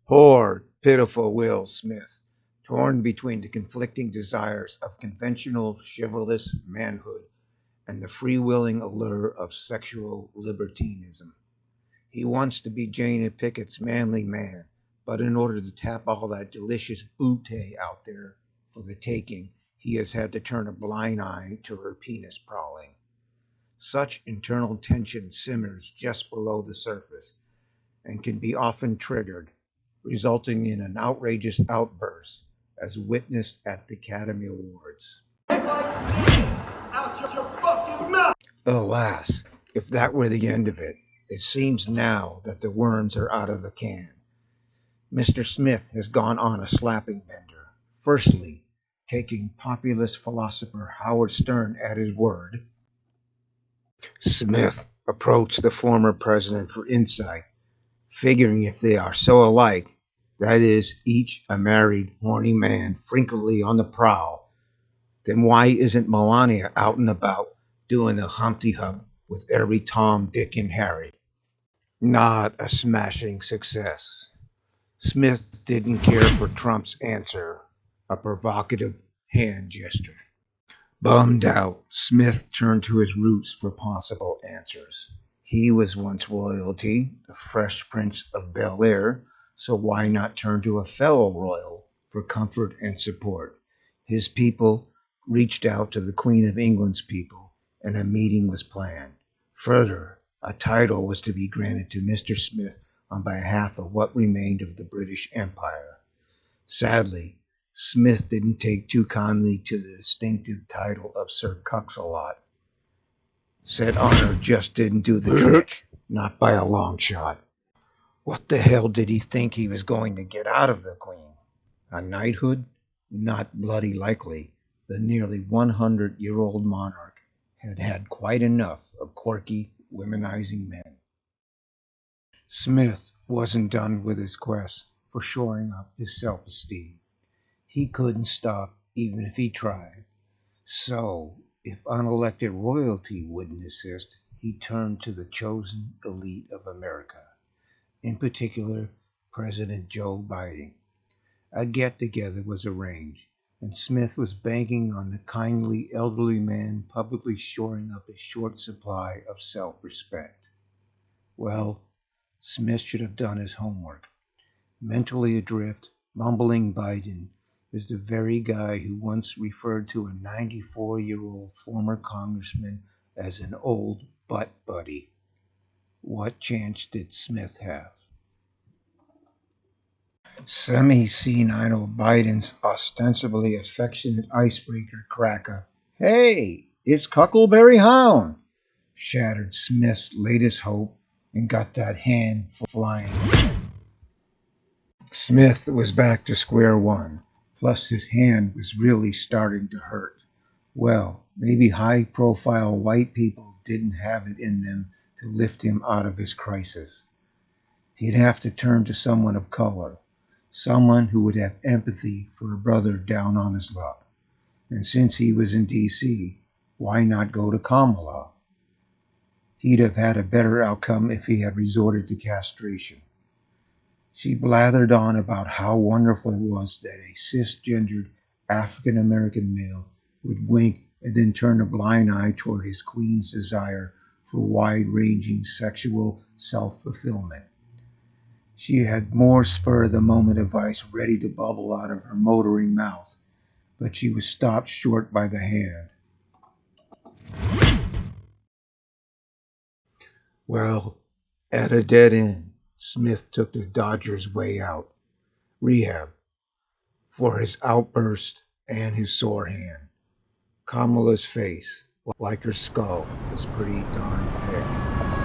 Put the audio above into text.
Poor, pitiful Will Smith, torn between the conflicting desires of conventional chivalrous manhood and the free-willing allure of sexual libertinism. He wants to be Jana Pickett's manly man, but in order to tap all that delicious booty out there for the taking, he has had to turn a blind eye to her penis prowling. Such internal tension simmers just below the surface and can be often triggered, resulting in an outrageous outburst as witnessed at the Academy Awards. Alas, if that were the end of it, it seems now that the worms are out of the can. Mr. Smith has gone on a slapping bender. Firstly, taking populist philosopher Howard Stern at his word, Smith approached the former president for insight, figuring if they are so alike, that is, each a married, horny man frequently on the prowl, then why isn't Melania out and about doing a Humpty Hump with every Tom, Dick, and Harry? Not a smashing success. Smith didn't care for Trump's answer, a provocative hand gesture. Bummed out, Smith turned to his roots for possible answers. He was once royalty, the Fresh Prince of Bel-Air, so why not turn to a fellow royal for comfort and support? His people reached out to the Queen of England's people, and a meeting was planned. Further, a title was to be granted to Mr. Smith on behalf of what remained of the British Empire. Sadly, Smith didn't take too kindly to the distinctive title of Sir Cuxalot. Said honor just didn't do the trick, not by a long shot. What the hell did he think he was going to get out of the Queen? A knighthood? Not bloody likely. The nearly 100-year-old monarch had had quite enough of quirky, womanizing men. Smith wasn't done with his quest for shoring up his self-esteem. He couldn't stop even if he tried. So, if unelected royalty wouldn't assist, he turned to the chosen elite of America, in particular President Joe Biden. A get-together was arranged, and Smith was banking on the kindly elderly man publicly shoring up his short supply of self-respect. Well, Smith should have done his homework. Mentally adrift, mumbling Biden is the very guy who once referred to a 94-year-old former congressman as an old butt buddy. What chance did Smith have? Semi-senile Biden's ostensibly affectionate icebreaker cracker, "Hey, it's Huckleberry Hound," shattered Smith's latest hope and got that hand flying again. Smith was back to square one, plus his hand was really starting to hurt. Well, maybe high-profile white people didn't have it in them to lift him out of his crisis. He'd have to turn to someone of color, someone who would have empathy for a brother down on his luck. And since he was in D.C., why not go to Kamala? He'd have had a better outcome if he had resorted to castration. She blathered on about how wonderful it was that a cisgendered African-American male would wink and then turn a blind eye toward his queen's desire for wide-ranging sexual self-fulfillment. She had more spur-of-the-moment advice ready to bubble out of her motoring mouth, but she was stopped short by the hand. Well, at a dead end, Smith took the Dodgers' way out, rehab, for his outburst and his sore hand. Kamala's face, like her skull, was pretty darn pale.